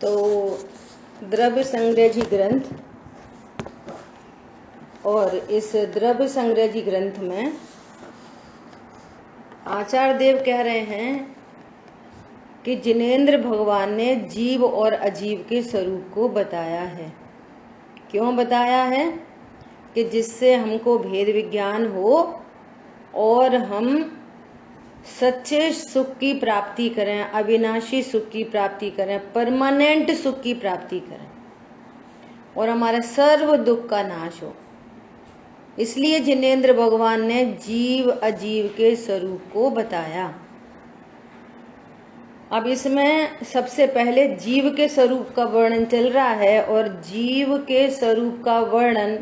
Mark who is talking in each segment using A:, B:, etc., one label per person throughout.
A: तो द्रव्य संग्रह ग्रंथ, और इस द्रव्य संग्रह ग्रंथ में आचार्य देव कह रहे हैं कि जिनेंद्र भगवान ने जीव और अजीव के स्वरूप को बताया है। क्यों बताया है? कि जिससे हमको भेद विज्ञान हो और हम सच्चे सुख की प्राप्ति करें, अविनाशी सुख की प्राप्ति करें, परमानेंट सुख की प्राप्ति करें और हमारे सर्व दुख का नाश हो। इसलिए जिनेंद्र भगवान ने जीव अजीव के स्वरूप को बताया। अब इसमें सबसे पहले जीव के स्वरूप का वर्णन चल रहा है और जीव के स्वरूप का वर्णन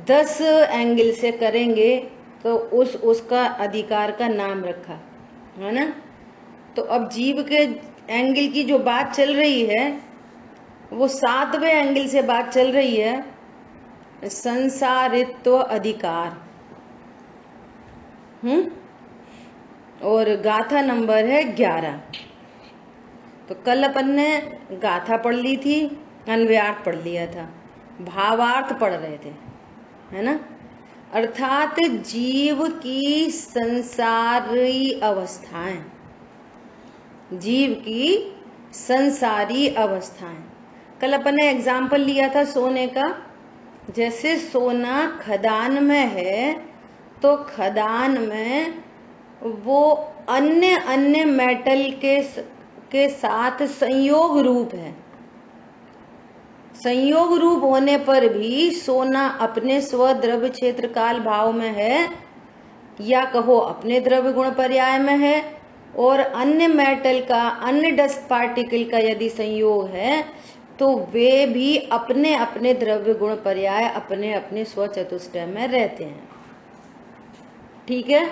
A: 10 एंगल से करेंगे तो उसका अधिकार का नाम रखा है ना। तो अब जीव के एंगल की जो बात चल रही है वो 7वें एंगल से बात चल रही है, संसारित्व अधिकार। और गाथा नंबर है 11। तो कल अपन ने गाथा पढ़ ली थी, अन्वयार्थ पढ़ लिया था, भावार्थ पढ़ रहे थे, है ना। अर्थात जीव की संसारी अवस्थाएं, जीव की संसारी अवस्थाएं। कल अपन ने एग्जाम्पल लिया था सोने का। जैसे सोना खदान में है तो खदान में वो अन्य अन्य मेटल के साथ संयोग रूप है। संयोग रूप होने पर भी सोना अपने स्वद्रव्य क्षेत्र काल भाव में है, या कहो अपने द्रव्य गुण पर्याय में है, और अन्य मेटल का, अन्य डस्ट पार्टिकल का यदि संयोग है तो वे भी अपने अपने द्रव्य गुण पर्याय, अपने अपने स्वचतुष्टय में रहते हैं। ठीक है।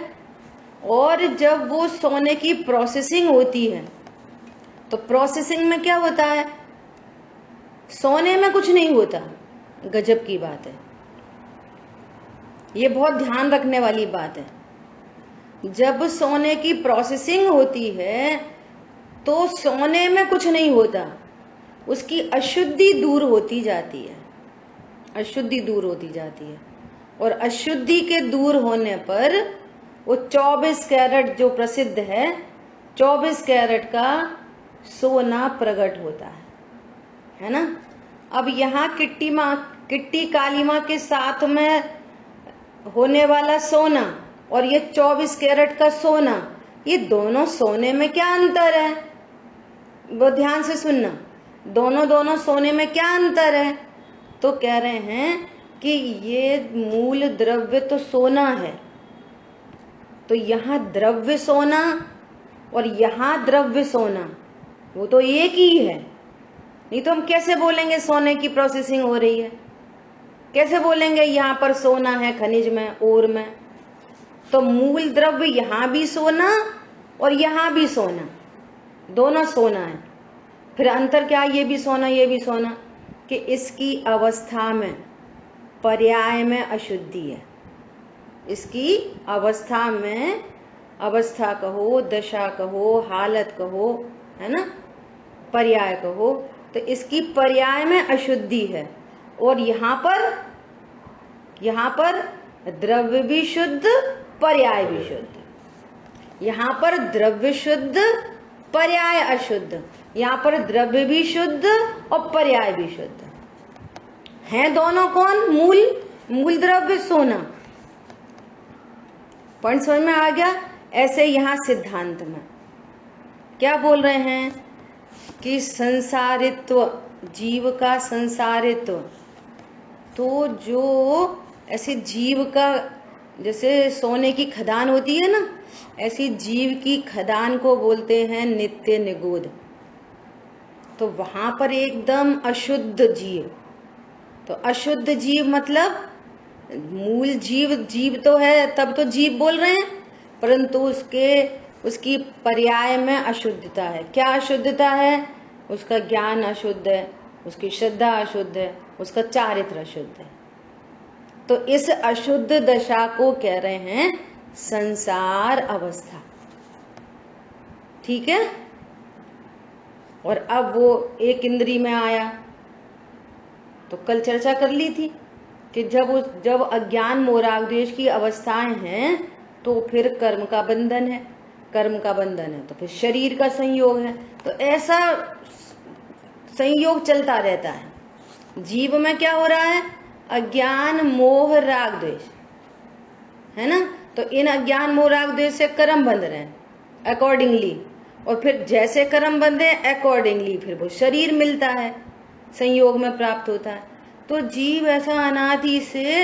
A: और जब वो सोने की प्रोसेसिंग होती है तो प्रोसेसिंग में क्या होता है? सोने में कुछ नहीं होता। गजब की बात है, ये बहुत ध्यान रखने वाली बात है। जब सोने की प्रोसेसिंग होती है तो सोने में कुछ नहीं होता, उसकी अशुद्धि दूर होती जाती है, अशुद्धि दूर होती जाती है। और अशुद्धि के दूर होने पर वो 24 कैरेट जो प्रसिद्ध है, 24 कैरेट का सोना प्रकट होता है ना। अब यहाँ किट्टी काली माँ के साथ में होने वाला सोना और ये 24 कैरेट का सोना, ये दोनों सोने में क्या अंतर है? वो ध्यान से सुनना। दोनों सोने में क्या अंतर है? तो कह रहे हैं कि ये मूल द्रव्य तो सोना है, तो यहाँ द्रव्य सोना और यहाँ द्रव्य सोना वो तो एक ही है। नहीं तो हम कैसे बोलेंगे सोने की प्रोसेसिंग हो रही है? कैसे बोलेंगे यहाँ पर सोना है खनिज में, ओर में? तो मूल द्रव्य यहाँ भी सोना और यहाँ भी सोना, दोनों सोना है। फिर अंतर क्या? ये भी सोना, ये भी सोना, कि इसकी अवस्था में, पर्याय में अशुद्धि है। इसकी अवस्था में, अवस्था कहो, दशा कहो, हालत कहो, है ना, पर्याय कहो, तो इसकी पर्याय में अशुद्धि है। और यहाँ पर द्रव्य भी शुद्ध, पर्याय भी शुद्ध। यहाँ पर द्रव्य शुद्ध, पर्याय अशुद्ध। यहाँ पर द्रव्य भी शुद्ध और पर्याय भी शुद्ध हैं। दोनों कौन? मूल द्रव्य सोना। पॉइंट समझ में आ गया? ऐसे यहाँ सिद्धांत में क्या बोल रहे हैं कि संसारित्व, जीव का संसारित्व, तो जो ऐसे जीव का, जैसे सोने की खदान होती है ना, ऐसी जीव की खदान को बोलते हैं नित्य निगूढ़। तो वहां पर एकदम अशुद्ध जीव। तो अशुद्ध जीव मतलब मूल जीव तो है, तब तो जीव बोल रहे हैं, परंतु उसकी पर्याय में अशुद्धता है। क्या अशुद्धता है? उसका ज्ञान अशुद्ध है, उसकी श्रद्धा अशुद्ध है, उसका चारित्र अशुद्ध है। तो इस अशुद्ध दशा को कह रहे हैं संसार अवस्था। ठीक है। और अब वो एक इंद्री में आया। तो कल चर्चा कर ली थी कि जब अज्ञान मोह राग द्वेष की अवस्थाएं हैं तो फिर कर्म का बंधन है, कर्म का बंधन है तो फिर शरीर का संयोग है। तो ऐसा संयोग चलता रहता है। जीव में क्या हो रहा है? अज्ञान मोह राग द्वेष, है ना। तो इन अज्ञान मोह राग द्वेष से कर्म बंध रहे हैं अकॉर्डिंगली, और फिर जैसे कर्म बंधे अकॉर्डिंगली फिर वो शरीर मिलता है, संयोग में प्राप्त होता है। तो जीव ऐसा अनादि से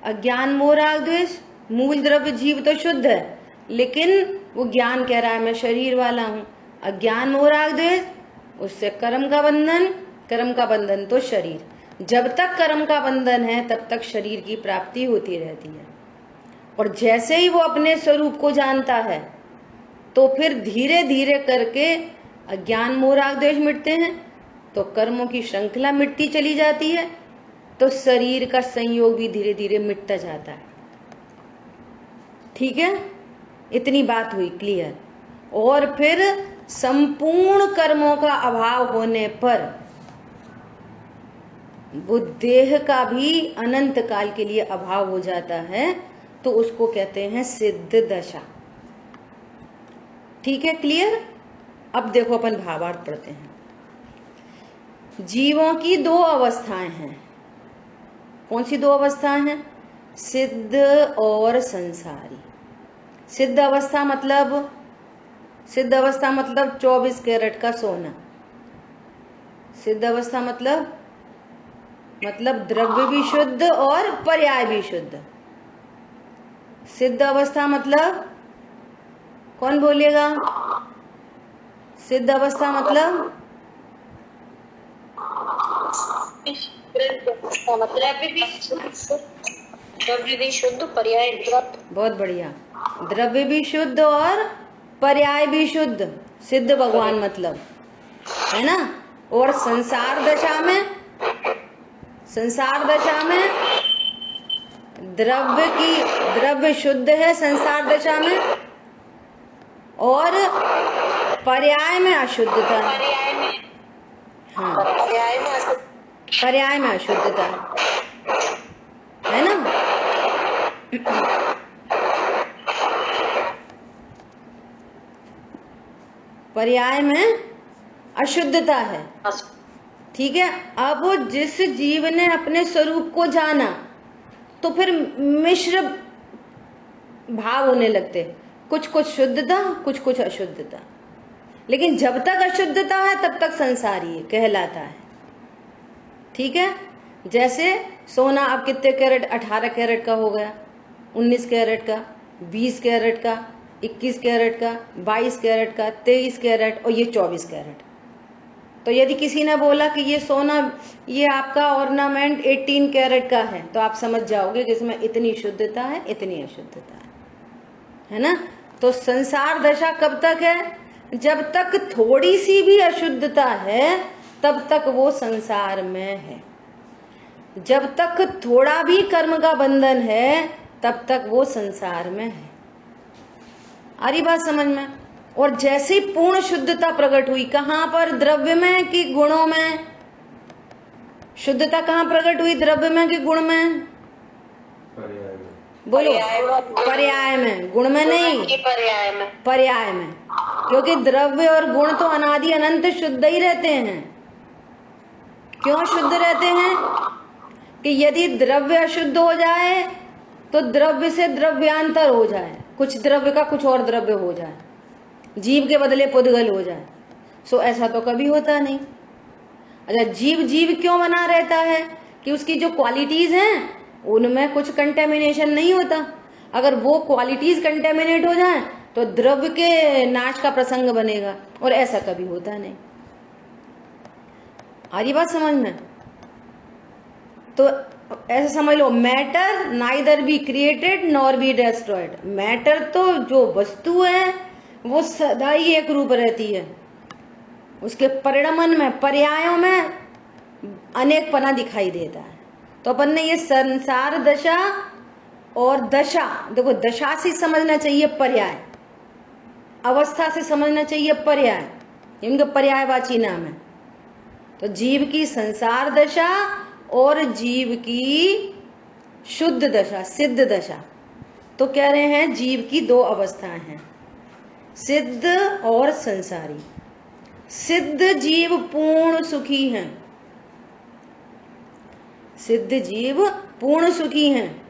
A: अज्ञान मोह राग द्वेष, मूल द्रव्य जीव तो शुद्ध है, लेकिन वो ज्ञान कह रहा है मैं शरीर वाला हूं। अज्ञान मोह राग द्वेष, उससे कर्म का बंधन, कर्म का बंधन तो शरीर। जब तक कर्म का बंधन है तब तक शरीर की प्राप्ति होती रहती है। और जैसे ही वो अपने स्वरूप को जानता है तो फिर धीरे धीरे करके अज्ञान मोह राग द्वेष मिटते हैं, तो कर्मों की श्रृंखला मिटती चली जाती है, तो शरीर का संयोग भी धीरे धीरे मिटता जाता है। ठीक है, इतनी बात हुई क्लियर। और फिर संपूर्ण कर्मों का अभाव होने पर वो देह का भी अनंत काल के लिए अभाव हो जाता है, तो उसको कहते हैं सिद्ध दशा। ठीक है, क्लियर। अब देखो अपन भावार्थ पढ़ते हैं। जीवों की दो अवस्थाएं हैं। कौन सी दो अवस्थाएं हैं? सिद्ध और संसारी। सिद्ध अवस्था मतलब 24 कैरेट का सोना। सिद्ध अवस्था मतलब द्रव्य भी शुद्ध और पर्याय भी शुद्ध। सिद्ध अवस्था मतलब, कौन बोलेगा? सिद्ध अवस्था मतलब
B: द्रव्य भी शुद्ध, पर्याय द्रव्य।
A: बहुत बढ़िया, द्रव्य भी शुद्ध और पर्याय भी शुद्ध, सिद्ध भगवान मतलब, है ना। और संसार दशा में द्रव्य शुद्ध है संसार दशा में, और पर्याय में अशुद्धता है। हाँ, पर्याय में अशुद्धता है ना। पर्याय में अशुद्धता है। ठीक है। अब जिस जीव ने अपने स्वरूप को जाना तो फिर मिश्र भाव होने लगते, कुछ कुछ शुद्धता, कुछ कुछ अशुद्धता। लेकिन जब तक अशुद्धता है तब तक संसारी कहलाता है। ठीक है। जैसे सोना अब कितने कैरेट? 18 कैरेट का हो गया, 19 कैरेट का, 20 कैरेट का, 21 कैरेट का, 22 कैरेट का, 23 कैरेट और ये 24 कैरेट। तो यदि किसी ने बोला कि ये सोना, ये आपका ऑर्नामेंट 18 कैरेट का है, तो आप समझ जाओगे कि इसमें इतनी शुद्धता है, इतनी अशुद्धता है ना। तो संसार दशा कब तक है? जब तक थोड़ी सी भी अशुद्धता है तब तक वो संसार में है। जब तक थोड़ा भी कर्म का बंधन है तब तक वो संसार में है। आ रही बात समझ में? और जैसे पूर्ण शुद्धता प्रकट हुई, कहां पर? द्रव्य में कि गुणों में? शुद्धता कहां प्रकट हुई? द्रव्य में कि गुण में? बोलो। पर्याय में, गुण में नहीं, पर्याय में। क्योंकि द्रव्य और गुण तो अनादि अनंत शुद्ध ही रहते हैं। क्यों शुद्ध रहते हैं? कि यदि द्रव्य अशुद्ध हो जाए तो द्रव्य से द्रव्यांतर हो जाए, कुछ द्रव्य का कुछ और द्रव्य हो जाए, जीव के बदले पुद्गल हो जाए, सो ऐसा तो कभी होता नहीं। अच्छा, जीव क्यों बना रहता है? कि उसकी जो क्वालिटीज हैं उनमें कुछ कंटेमिनेशन नहीं होता। अगर वो क्वालिटीज कंटेमिनेट हो जाए तो द्रव्य के नाश का प्रसंग बनेगा, और ऐसा कभी होता नहीं। आ रही बात समझ में? तो ऐसा समझ लो, matter neither be created nor be destroyed. Matter तो जो वस्तु है वो सदा ही एक रूप रहती है, उसके परिणमन में, पर्यायों में अनेक पना दिखाई देता है। तो अपन ने ये संसार दशा और दशा, देखो दशा से समझना चाहिए पर्याय, अवस्था से समझना चाहिए पर्याय, इनका पर्यायवाची नाम है। तो जीव की संसार दशा और जीव की शुद्ध दशा, सिद्ध दशा। तो कह रहे हैं जीव की दो अवस्थाएं हैं, सिद्ध और संसारी। सिद्ध जीव पूर्ण सुखी हैं, सिद्ध जीव पूर्ण सुखी हैं।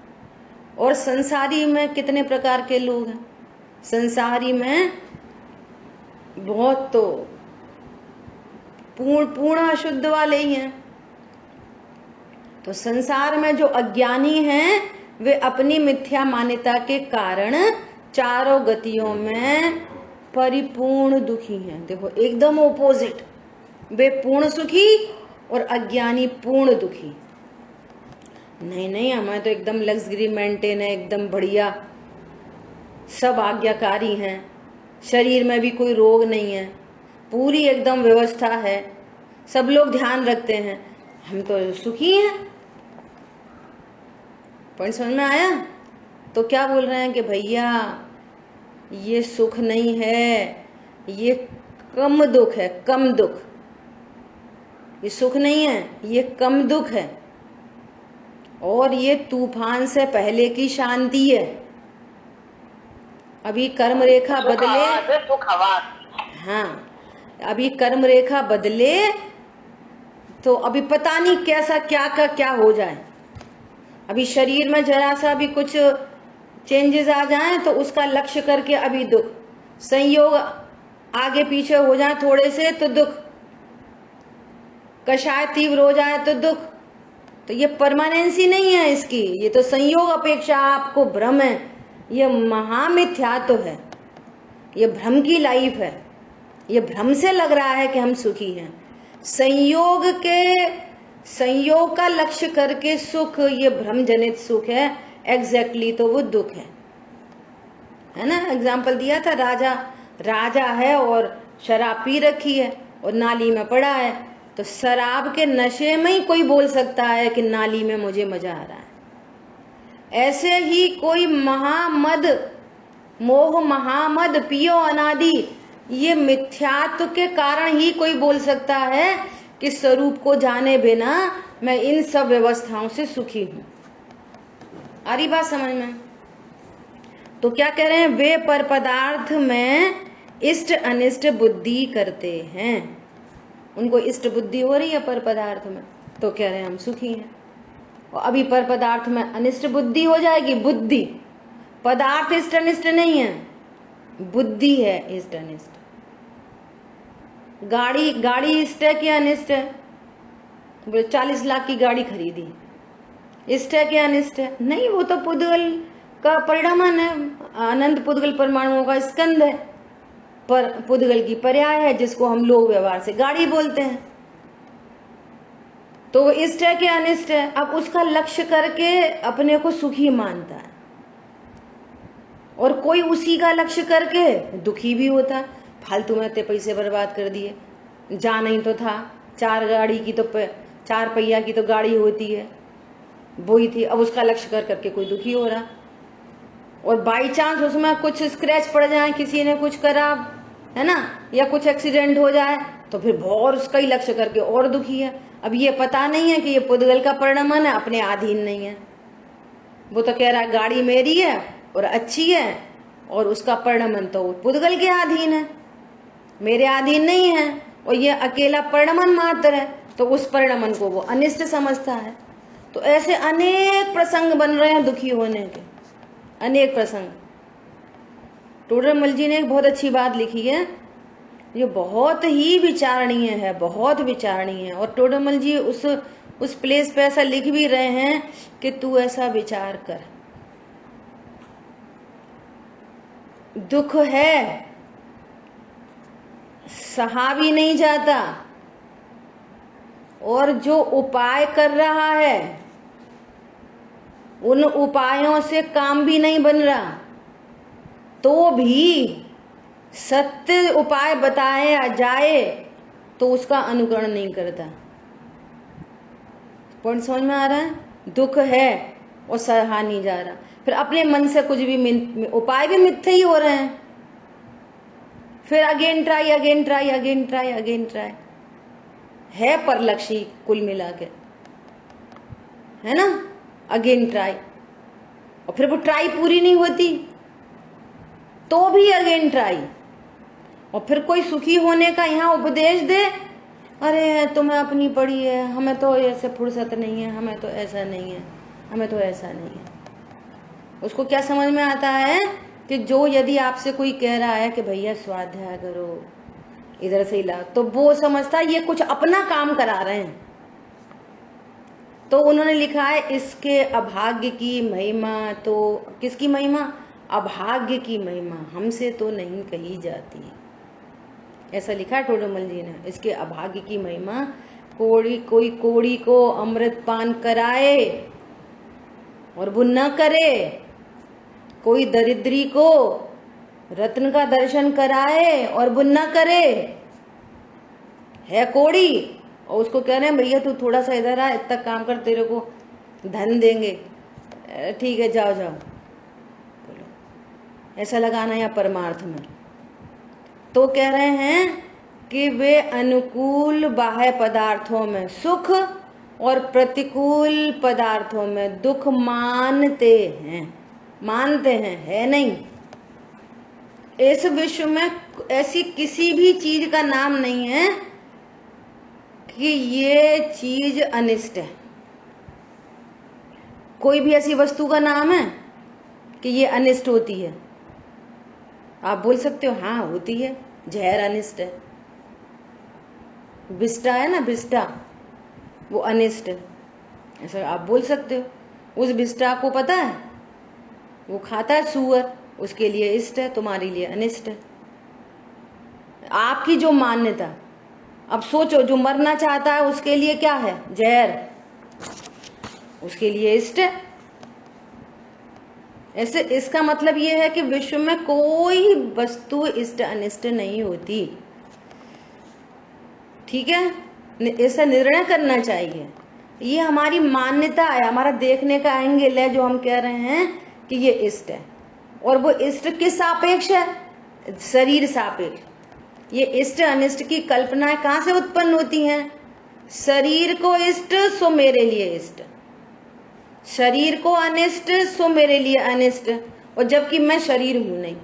A: और संसारी में कितने प्रकार के लोग हैं? संसारी में बहुत, तो पूर्ण अशुद्ध वाले ही हैं। तो संसार में जो अज्ञानी हैं वे अपनी मिथ्या मान्यता के कारण चारों गतियों में परिपूर्ण दुखी हैं। देखो एकदम ओपोजिट, वे पूर्ण सुखी और अज्ञानी पूर्ण दुखी। नहीं नहीं, हमें तो एकदम लग्जरी मेंटेन है, एकदम बढ़िया, सब आज्ञाकारी हैं, शरीर में भी कोई रोग नहीं है, पूरी एकदम व्यवस्था है, सब लोग ध्यान रखते हैं, हम तो सुखी हैं। पॉइंट समझ में आया? तो क्या बोल रहे हैं कि भैया ये सुख नहीं है, ये कम दुख है, कम दुख। ये सुख नहीं है, ये कम दुख है, और ये तूफान से पहले की शांति है। अभी कर्म रेखा बदले, हाँ, अभी कर्म रेखा बदले तो अभी पता नहीं कैसा क्या का क्या हो जाए। अभी शरीर में जरा सा भी कुछ चेंजेस आ जाएं तो उसका लक्ष्य करके अभी दुख, संयोग आगे पीछे हो जाए थोड़े से तो दुख, कषाय तीव्र हो जाए तो दुख। तो ये परमानेंसी नहीं है इसकी, ये तो संयोग अपेक्षा आपको भ्रम है, ये महामिथ्या तो है, ये भ्रम की लाइफ है। ये भ्रम से लग रहा है कि हम सुखी हैं। संयोग का लक्ष्य करके सुख, ये भ्रम जनित सुख है, एग्जैक्टली तो वो दुख है ना। एग्जाम्पल दिया था, राजा है और शराब पी रखी है और नाली में पड़ा है, तो शराब के नशे में ही कोई बोल सकता है कि नाली में मुझे मजा आ रहा है। ऐसे ही कोई मोह महामद पियो अनादि, ये मिथ्यात्व के कारण ही कोई बोल सकता है कि स्वरूप को जाने बिना मैं इन सब व्यवस्थाओं से सुखी हूं। आ रही बात समझ में? तो क्या कह रहे हैं, वे पर पदार्थ में इष्ट अनिष्ट बुद्धि करते हैं। उनको इष्ट बुद्धि हो रही है पर पदार्थ में, तो कह रहे हैं हम सुखी हैं। और अभी पर पदार्थ में अनिष्ट बुद्धि हो जाएगी, बुद्धि, पदार्थ इष्ट अनिष्ट नहीं है, बुद्धि है इष्ट अनिष्ट। गाड़ी इष्ट है कि अनिष्ट है? बोले 40 लाख की गाड़ी खरीदी, इष्ट है कि अनिष्ट है? नहीं, वो तो पुद्गल का परिणामन है, अनंत पुद्गल परमाणुओं का स्कंद है, पर पुद्गल की पर्याय है जिसको हम लोग व्यवहार से गाड़ी बोलते हैं। तो वो इष्ट है कि अनिष्ट है? अब उसका लक्ष्य करके अपने को सुखी मानता है, और कोई उसी का लक्ष्य करके दुखी भी होता है। फालतू में इतने पैसे बर्बाद कर दिए, जा नहीं तो था, 4 पहिया की तो गाड़ी होती है, वही थी, अब उसका लक्ष्य करके कोई दुखी हो रहा। और बाई चांस उसमें कुछ स्क्रैच पड़ जाए, किसी ने कुछ करा है ना, या कुछ एक्सीडेंट हो जाए, तो फिर बहुत उसका ही लक्ष्य करके और दुखी है। अब ये पता नहीं है कि ये पुद्गल का परिणामन है, अपने अधीन नहीं है। वो तो कह रहा है गाड़ी मेरी है और अच्छी है, और उसका परिणामन तो पुद्गल के अधीन है, मेरे अधीन नहीं है, और ये अकेला परिणामन मात्र है, तो उस परिणामन को वो अनिष्ट समझता है। तो ऐसे अनेक प्रसंग बन रहे हैं दुखी होने के, अनेक प्रसंग। टोडरमल जी ने एक बहुत अच्छी बात लिखी है, ये बहुत ही विचारणीय है, बहुत विचारणीय है। और टोडरमल जी उस प्लेस पे ऐसा लिख भी रहे हैं कि तू ऐसा विचार कर, दुख है, सहा भी नहीं जाता, और जो उपाय कर रहा है उन उपायों से काम भी नहीं बन रहा, तो भी सत्य उपाय बताया जाए तो उसका अनुकरण नहीं करता। पॉइंट समझ में आ रहा है? दुख है और सहा नहीं जा रहा, फिर अपने मन से कुछ भी उपाय भी मिथ्या ही हो रहे हैं, फिर again try, again try, again try, again try, है परलक्षी कुल मिला के, है ना, अगेन ट्राई। और फिर वो ट्राई पूरी नहीं होती तो भी अगेन ट्राई। और फिर कोई सुखी होने का यहाँ उपदेश दे, अरे तुम्हें अपनी पड़ी है, हमें तो ऐसे फुर्सत नहीं है, हमें तो ऐसा नहीं है, हमें तो ऐसा नहीं है। उसको क्या समझ में आता है कि जो यदि आपसे कोई कह रहा है कि भैया स्वाध्याय करो, इधर से ला, तो वो समझता है ये कुछ अपना काम करा रहे हैं। तो उन्होंने लिखा है इसके अभाग्य की महिमा, तो किसकी महिमा? अभाग्य की महिमा हमसे तो नहीं कही जाती, ऐसा लिखा है टोडरमल जी ने। इसके अभाग्य की महिमा, कोई कोड़ी को अमृत पान कराए और वो न करे, कोई दरिद्री को रत्न का दर्शन कराए और वो न करे, है कोड़ी, और उसको कह रहे हैं भैया तू थोड़ा सा इधर आ, इतना काम कर, तेरे को धन देंगे, ठीक है जाओ जाओ, बोलो ऐसा लगाना या परमार्थ में। तो कह रहे हैं कि वे अनुकूल बाह्य पदार्थों में सुख और प्रतिकूल पदार्थों में दुख मानते हैं, मानते हैं, है नहीं। इस विश्व में ऐसी किसी भी चीज का नाम नहीं है कि ये चीज अनिष्ट है। कोई भी ऐसी वस्तु का नाम है कि ये अनिष्ट होती है? आप बोल सकते हो हाँ होती है, जहर अनिष्ट है, विष्टा है ना, विष्टा वो अनिष्ट है, ऐसा आप बोल सकते हो। उस विष्टा को पता है, वो खाता है सूअर, उसके लिए इष्ट है, तुम्हारे लिए अनिष्ट है। आपकी जो मान्यता, अब सोचो जो मरना चाहता है उसके लिए क्या है? जहर, उसके लिए इष्ट है। ऐसे इसका मतलब ये है कि विश्व में कोई वस्तु इष्ट अनिष्ट नहीं होती, ठीक है, ऐसा निर्णय करना चाहिए। ये हमारी मान्यता है, हमारा देखने का एंगल है, जो हम कह रहे हैं कि ये इष्ट है। और वो इष्ट किस सापेक्ष है? शरीर सापेक्ष। ये इष्ट अनिष्ट की कल्पनाएं कहाँ से उत्पन्न होती हैं? शरीर को इष्ट सो मेरे लिए इष्ट, शरीर को अनिष्ट सो मेरे लिए अनिष्ट, और जबकि मैं शरीर हूं नहीं।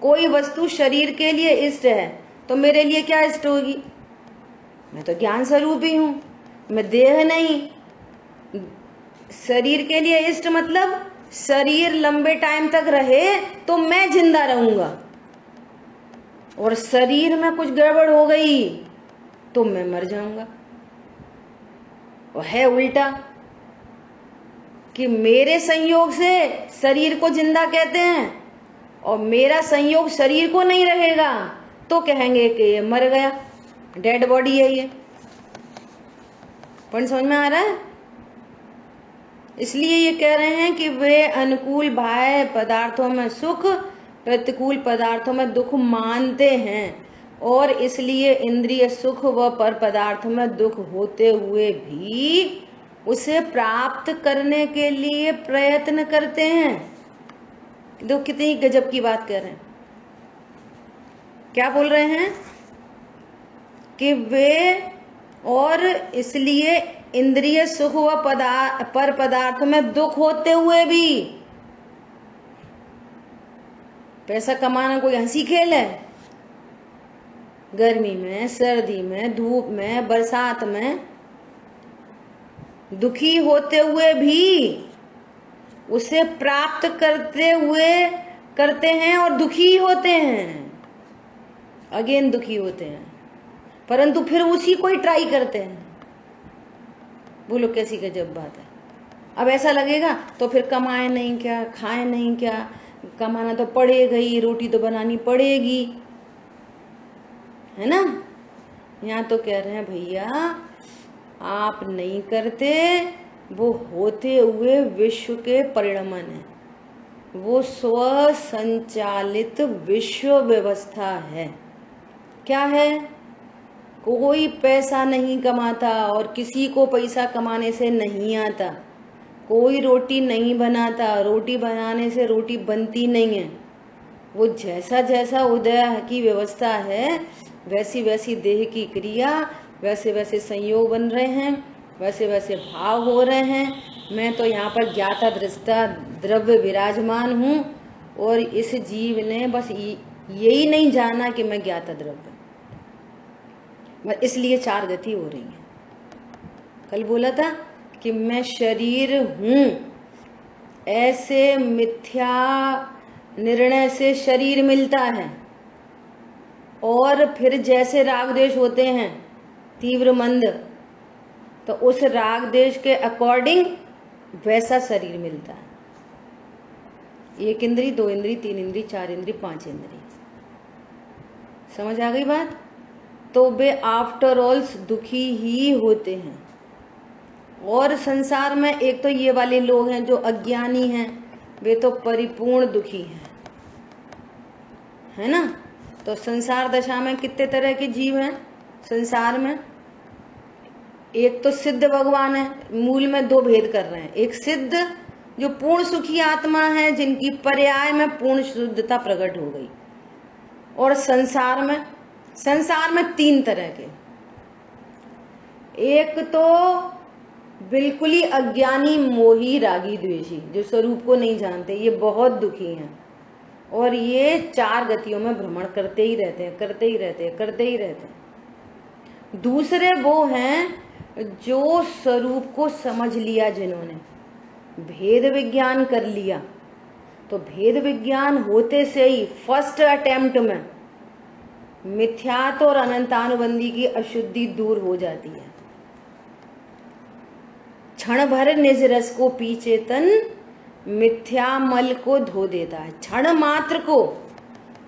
A: कोई वस्तु शरीर के लिए इष्ट है तो मेरे लिए क्या इष्ट होगी? मैं तो ज्ञान स्वरूप ही हूं, मैं देह नहीं। शरीर के लिए इष्ट मतलब शरीर लंबे टाइम तक रहे तो मैं जिंदा रहूंगा, और शरीर में कुछ गड़बड़ हो गई तो मैं मर जाऊंगा। और है उल्टा कि मेरे संयोग से शरीर को जिंदा कहते हैं और मेरा संयोग शरीर को नहीं रहेगा तो कहेंगे कि ये मर गया, डेड बॉडी है ये। पॉइंट समझ में आ रहा है? इसलिए ये कह रहे हैं कि वे अनुकूल बाह्य पदार्थों में सुख, प्रतिकूल पदार्थों में दुख मानते हैं, और इसलिए इंद्रिय सुख व पर पदार्थ में दुख होते हुए भी उसे प्राप्त करने के लिए प्रयत्न करते हैं। देखो कितनी गजब की बात कर रहे हैं। क्या बोल रहे हैं कि वे, और इसलिए इंद्रिय सुख व पर पदार्थ में दुख होते हुए भी, पैसा कमाना कोई हंसी खेल है? गर्मी में, सर्दी में, धूप में, बरसात में दुखी होते हुए भी उसे प्राप्त करते हैं और दुखी होते हैं, अगेन दुखी होते हैं, परंतु फिर उसी को ही ट्राई करते हैं। बोलो कैसी गजब बात है। अब ऐसा लगेगा तो फिर कमाए नहीं क्या, खाए नहीं क्या, कमाना तो पड़ेगा ही, रोटी तो बनानी पड़ेगी, है ना। यहाँ तो कह रहे हैं भैया आप नहीं करते, वो होते हुए विश्व के परिणमन है, वो स्व संचालित विश्व व्यवस्था है। क्या है? कोई पैसा नहीं कमाता और किसी को पैसा कमाने से नहीं आता, कोई रोटी नहीं बनाता, रोटी बनाने से रोटी बनती नहीं है, वो जैसा जैसा उदय की व्यवस्था है, वैसी वैसी देह की क्रिया, वैसे वैसे संयोग बन रहे हैं, वैसे वैसे भाव हो रहे हैं। मैं तो यहाँ पर ज्ञाता दृष्टा द्रव्य विराजमान हूँ, और इस जीव ने बस यही नहीं जाना कि मैं ज्ञाता द्रव्य, इसलिए 4 गति हो रही है। कल बोला था कि मैं शरीर हूँ, ऐसे मिथ्या निर्णय से शरीर मिलता है, और फिर जैसे राग देश होते हैं तीव्र मंद, तो उस राग देश के अकॉर्डिंग वैसा शरीर मिलता है। 1 इंद्री, 2 इंद्री, 3 इंद्री, 4 इंद्री, 5 इंद्री। समझ आ गई बात? तो वे आफ्टर ऑल दुखी ही होते हैं। और संसार में एक तो ये वाले लोग हैं जो अज्ञानी हैं, वे तो परिपूर्ण दुखी हैं, है ना। तो संसार दशा में कितने तरह के जीव हैं संसार में? एक तो सिद्ध भगवान है, मूल में 2 भेद कर रहे हैं। एक सिद्ध जो पूर्ण सुखी आत्मा है, जिनकी पर्याय में पूर्ण शुद्धता प्रकट हो गई। और संसार में 3 तरह के। एक तो बिल्कुल ही अज्ञानी मोही रागी द्वेषी, जो स्वरूप को नहीं जानते, ये बहुत दुखी हैं, और ये 4 गतियों में भ्रमण करते ही रहते हैं। दूसरे वो हैं जो स्वरूप को समझ लिया, जिन्होंने भेद विज्ञान कर लिया। तो भेद विज्ञान होते से ही फर्स्ट अटेम्प्ट में मिथ्यात्व और अनंतानुबंधी की अशुद्धि दूर हो जाती है। क्षण भर निज रस को पी चेतन, मिथ्या मल को धो देता है। क्षण मात्र को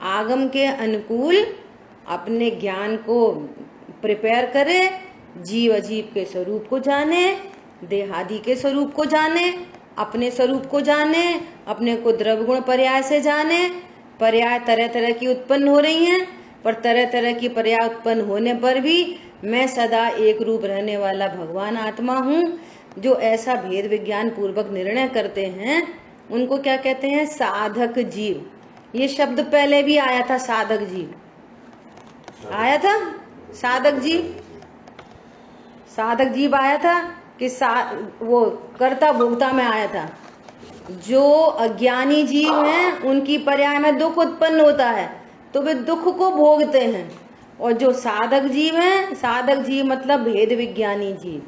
A: आगम के अनुकूल अपने ज्ञान को प्रिपेयर करे, जीव अजीव के स्वरूप को जाने, देहादि के स्वरूप को जाने, अपने स्वरूप को जाने, अपने को द्रव्य गुण पर्याय से जाने। पर्याय तरह तरह की उत्पन्न हो रही हैं, पर तरह तरह की पर्याय उत्पन्न होने पर भी मैं सदा एक रूप रहने वाला भगवान आत्मा हूँ। जो ऐसा भेद विज्ञान पूर्वक निर्णय करते हैं, उनको क्या कहते हैं? साधक जीव। ये शब्द पहले भी आया था, साधक जीव आया था, साधक जीव आया था कि वो कर्ता भोक्ता में आया था। जो अज्ञानी जीव हैं, उनकी पर्याय में दुख उत्पन्न होता है, तो वे दुख को भोगते हैं। और जो साधक जीव हैं, साधक जीव मतलब भेद विज्ञानी जीव,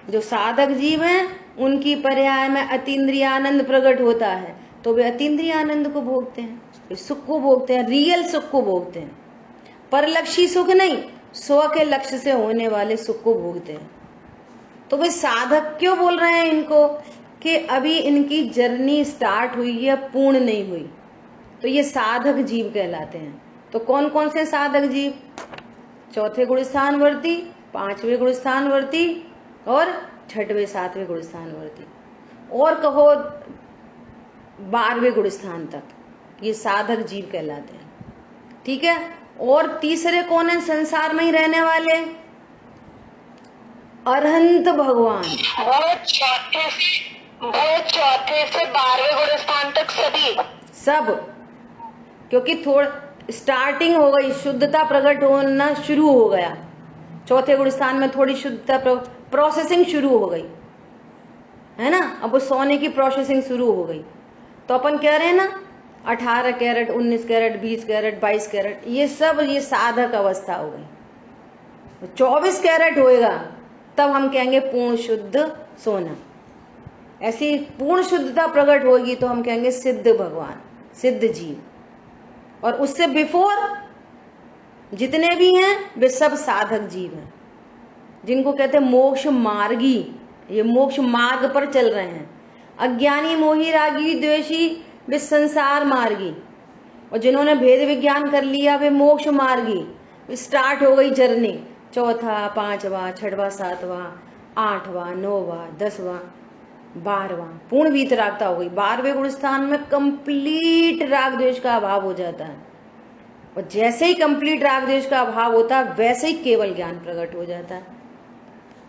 A: जो साधक जीव हैं, उनकी पर्याय में अतीन्द्रिय आनंद प्रकट होता है, तो वे अतीन्द्रिय आनंद को भोगते हैं, सुख को भोगते हैं, रियल सुख को भोगते हैं। परलक्षी सुख नहीं, स्व के लक्ष्य से होने वाले सुख को भोगते हैं। तो वे साधक क्यों बोल रहे हैं इनको? कि अभी इनकी जर्नी स्टार्ट हुई है, पूर्ण नहीं हुई, तो ये साधक जीव कहलाते हैं। तो कौन कौन से साधक जीव? 4थे गुण स्थान वर्ती, 5वें गुण स्थान वर्ती, और 6वें 7वें गुण स्थान वर्ती, और कहो 12वें गुण स्थान तक, ये साधक जीव कहलाते हैं। ठीक है। और तीसरे कौन है संसार में ही रहने वाले? अरहंत भगवान।
B: वो चौथे से 12वें गुण स्थान तक सब,
A: क्योंकि थोड़ा स्टार्टिंग हो गई, शुद्धता प्रकट होना शुरू हो गया। 4थे गुण स्थान में थोड़ी शुद्धता प्रोसेसिंग शुरू हो गई, है ना। अब वो सोने की प्रोसेसिंग शुरू हो गई। तो अपन कह रहे हैं ना, 18 कैरेट, 19 कैरेट, 20 कैरेट, 22 कैरेट, ये सब ये साधक अवस्था हो गई। 24 कैरेट होएगा तब हम कहेंगे पूर्ण शुद्ध सोना। ऐसी पूर्ण शुद्धता प्रकट होगी तो हम कहेंगे सिद्ध भगवान, सिद्ध जीव। और उससे बिफोर जितने भी हैं वे सब साधक जीव हैं, जिनको कहते हैं मोक्ष मार्गी। ये मोक्ष मार्ग पर चल रहे हैं। अज्ञानी मोही रागी द्वेषी वे संसार मार्गी, और जिन्होंने भेद विज्ञान कर लिया वे मोक्ष मार्गी। स्टार्ट हो गई जर्नी, 4था, 5वां, 6वां, 7वां, 8वां, 9वां, 10वां, 12वां, पूर्ण वीतरागता हो गई। 12वें गुण स्थान में कंप्लीट राग द्वेष का अभाव हो जाता है, और जैसे ही कंप्लीट राग द्वेष का अभाव होता है वैसे ही केवल ज्ञान प्रकट हो जाता है।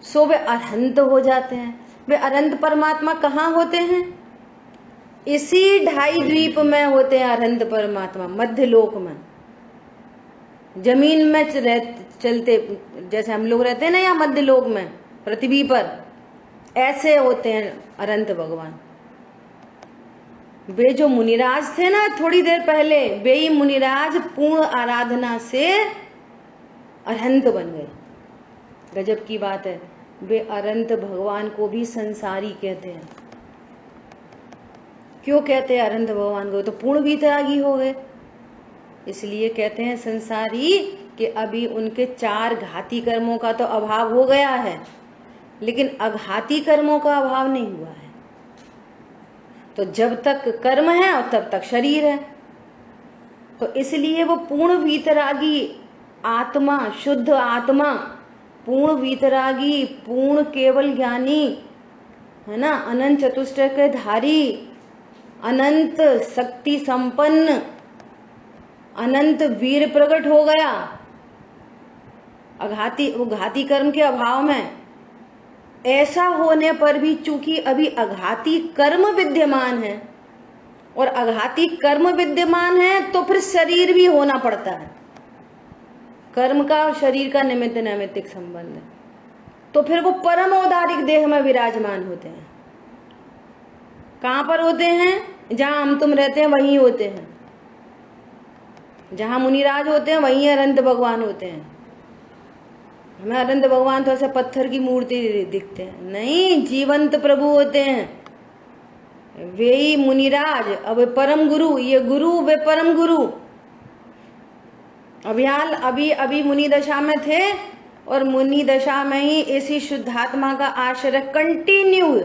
A: सो वे अरहंत हो जाते हैं। वे अनंत परमात्मा कहाँ होते हैं? इसी ढाई द्वीप में होते हैं अरहंत परमात्मा, मध्य लोक में। जमीन में चलते जैसे हम लोग रहते हैं ना, यहाँ मध्य लोक में पृथ्वी पर, ऐसे होते हैं अरहंत भगवान। वे जो मुनिराज थे ना थोड़ी देर पहले, वे ही मुनिराज पूर्ण आराधना से अरहंत बन गए। गजब की बात है। वे अरहंत भगवान को भी संसारी कहते हैं। क्यों कहते हैं अरहंत भगवान को? तो पूर्ण वीतरागी हो गए, इसलिए कहते हैं संसारी कि अभी उनके 4 घाती कर्मों का तो अभाव हो गया है, लेकिन अघाती कर्मों का अभाव नहीं हुआ है। तो जब तक कर्म है और तब तक शरीर है, तो इसलिए वो पूर्ण वीतरागी आत्मा, शुद्ध आत्मा, पूर्ण वीतरागी, पूर्ण केवल ज्ञानी है ना, अनंत चतुष्टय के धारी, अनंत शक्ति संपन्न, अनंत वीर प्रकट हो गया वो घाती कर्म के अभाव में। ऐसा होने पर भी चूंकि अभी अघाती कर्म विद्यमान है, और अघाती कर्म विद्यमान है तो फिर शरीर भी होना पड़ता है। कर्म का और शरीर का निमित्त नैमित्तिक संबंध है, तो फिर वो परम औदारिक देह में विराजमान होते हैं। कहां पर होते हैं? जहां हम तुम रहते हैं वहीं होते हैं। जहां मुनिराज होते हैं वहीं अरहंत भगवान होते हैं। हमें अरहंत भगवान तो ऐसे पत्थर की मूर्ति दिखते हैं, नहीं, जीवंत प्रभु होते हैं। वे ही मुनिराज, अब परम गुरु, ये गुरु वे परम गुरु। अभी मुनि दशा में थे, और मुनि दशा में ही इसी शुद्धात्मा का आश्रय कंटिन्यू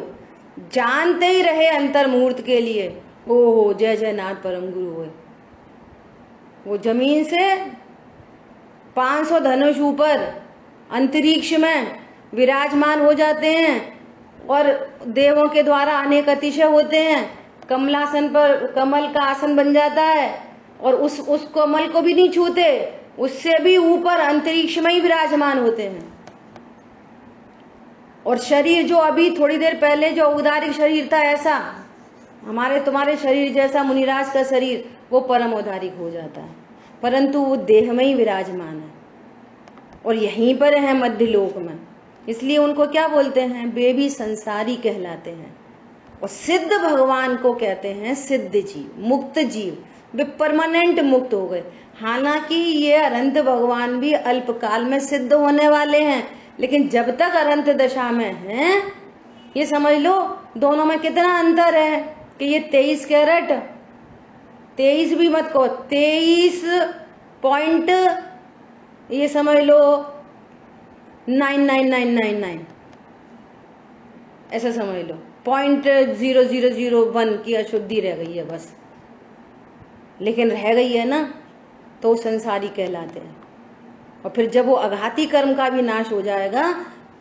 A: जानते ही रहे अंतर मुहूर्त के लिए। ओहो जय जय नाथ परम गुरु हुए। वो जमीन से 500 धनुष ऊपर अंतरिक्ष में विराजमान हो जाते हैं, और देवों के द्वारा अनेक अतिशय होते हैं। कमलासन पर कमल का आसन बन जाता है, और उस कमल को भी नहीं छूते, उससे भी ऊपर अंतरिक्ष में ही विराजमान होते हैं। और शरीर जो अभी थोड़ी देर पहले जो औदारिक शरीर था, ऐसा हमारे तुम्हारे शरीर जैसा मुनिराज का शरीर, वो परम औदारिक हो जाता है, परंतु वो देह में ही विराजमान है, और यहीं पर है मध्य लोक में। इसलिए उनको क्या बोलते हैं? वे भी संसारी कहलाते हैं। और सिद्ध भगवान को कहते हैं सिद्ध जीव, मुक्त जीव। वे परमानेंट मुक्त हो गए। हालांकि ये अरहंत भगवान भी अल्पकाल में सिद्ध होने वाले हैं, लेकिन जब तक अरहंत दशा में हैं, ये समझ लो दोनों में कितना अंतर है कि ये 23 कैरेट, 23 भी मत कहो, 23 पॉइंट, ये समझ लो 99999, ऐसा समझ लो, 0.0001 की अशुद्धि रह गई है बस, लेकिन रह गई है ना, तो संसारी कहलाते हैं। और फिर जब वो अघाती कर्म का भी नाश हो जाएगा,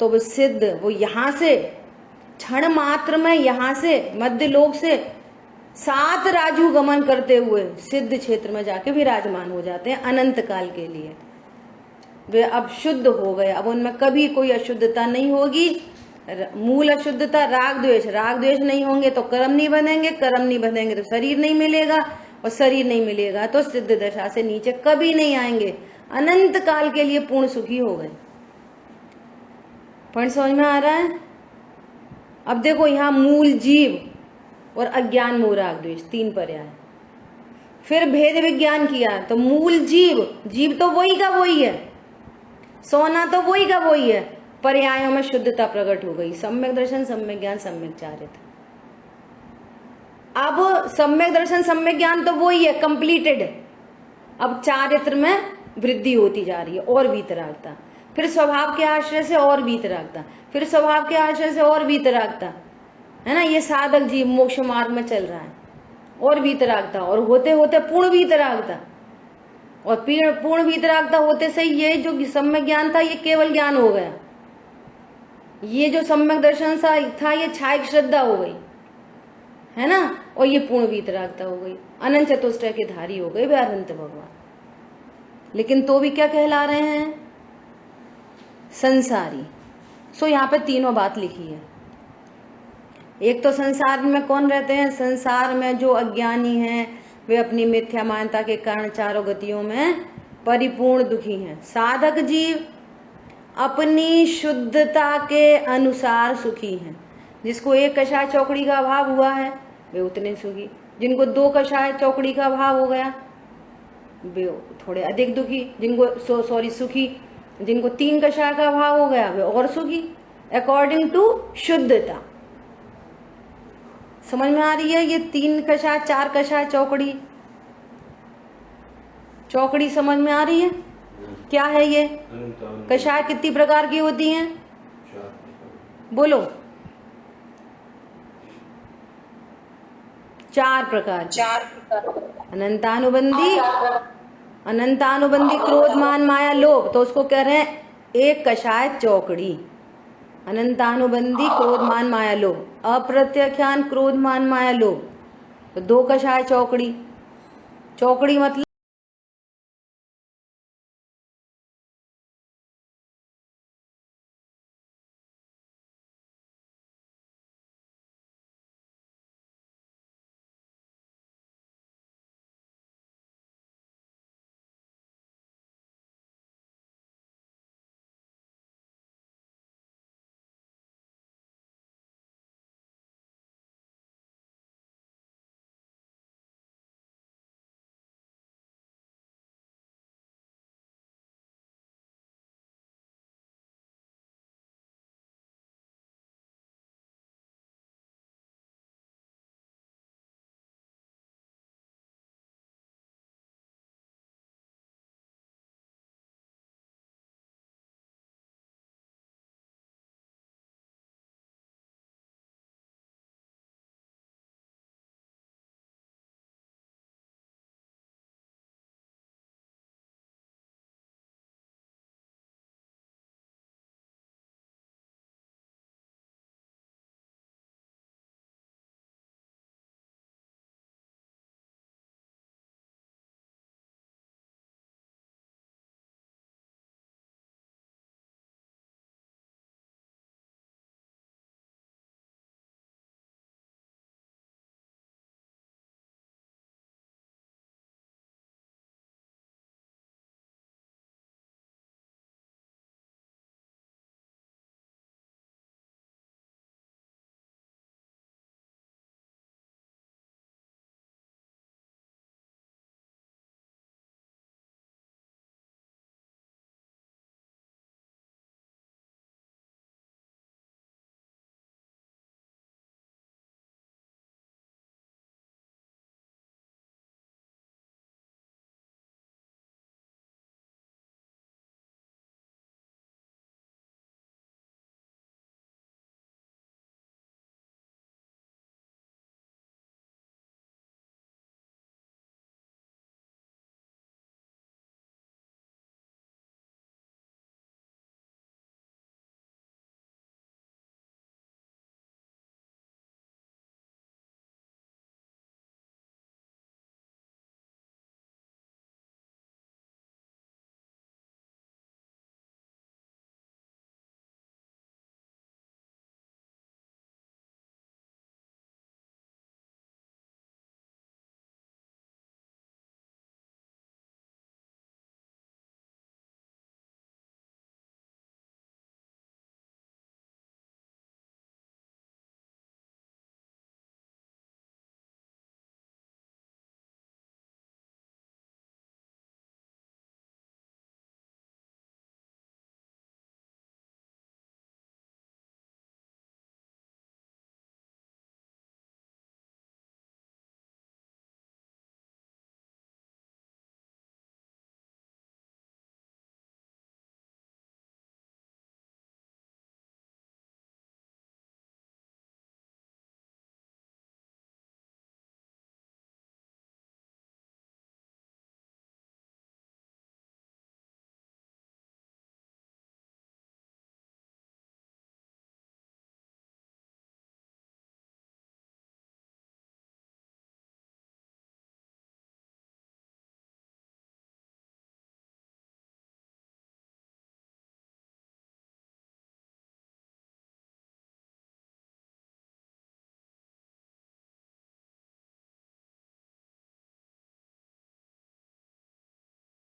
A: तो वो सिद्ध, वो यहाँ से क्षण मात्र में, यहाँ से मध्य लोक से 7 राजू गमन करते हुए सिद्ध क्षेत्र में जाके विराजमान हो जाते हैं अनंत काल के लिए। वे अब शुद्ध हो गए, अब उनमें कभी कोई अशुद्धता नहीं होगी। मूल अशुद्धता राग द्वेष नहीं होंगे तो कर्म नहीं बनेंगे, कर्म नहीं बनेंगे तो शरीर नहीं मिलेगा, और शरीर नहीं मिलेगा तो सिद्ध दशा से नीचे कभी नहीं आएंगे, अनंत काल के लिए पूर्ण सुखी हो गए। पॉइंट समझ में आ रहा है? अब देखो यहाँ मूल जीव और अज्ञान मोह राग द्वेष 3 पर्याय। फिर भेद विज्ञान किया, तो मूल जीव तो वही का वही है, सोना तो वही का वही है, पर्यायों में शुद्धता प्रकट हो गई। सम्यक दर्शन, सम्यक ज्ञान, सम्यक चारित्र। अब सम्यक दर्शन सम्यक ज्ञान तो वही है, कंप्लीटेड। अब चारित्र में वृद्धि होती जा रही है, और वीतरागता, फिर स्वभाव के आश्रय से और वीतरागता, फिर स्वभाव के आश्रय से और वीतरागता, है ना। ये साधक जीव मोक्ष मार्ग में चल रहा है, और वीतरागता, और होते होते पूर्ण वीतरागता, और पूर्ण वीतरागता होते से ये जो सम्यक ज्ञान था ये केवल ज्ञान हो गया, ये जो सम्यक दर्शन था ये छायक श्रद्धा हो गई, है ना, और ये पूर्ण वीतरागता हो गई, अनंत चतुष्टय के धारी हो गए वे अनंत भगवान। लेकिन तो भी क्या कहला रहे हैं? संसारी। सो यहाँ पे तीनों बात लिखी है। एक तो संसार में कौन रहते हैं? संसार में जो अज्ञानी हैं वे अपनी मिथ्या मान्यता के कारण चारों गतियों में परिपूर्ण दुखी हैं। साधक जीव अपनी शुद्धता के अनुसार सुखी हैं। जिसको एक कषाय चौकड़ी का अभाव हुआ है वे उतने सुखी, जिनको 2 कषाय चौकड़ी का अभाव हो गया वे थोड़े अधिक दुखी, जिनको सुखी जिनको 3 कषाय का अभाव हो गया वे और सुखी, अकॉर्डिंग टू शुद्धता। समझ में आ रही है? ये 3 कषाय 4 कषाय चौकड़ी समझ में आ रही है? क्या है ये? कषाय कितनी प्रकार की होती हैं? बोलो। 4 प्रकार। अनंतानुबंधी क्रोध मान माया लोभ, तो उसको कह रहे हैं एक कषाय चौकड़ी। अनंतानुबंधी क्रोध मान माया लोभ। अप्रत्याख्यान क्रोध मान माया लोभ, तो 2 कषाय चौकड़ी। चौकड़ी मतलब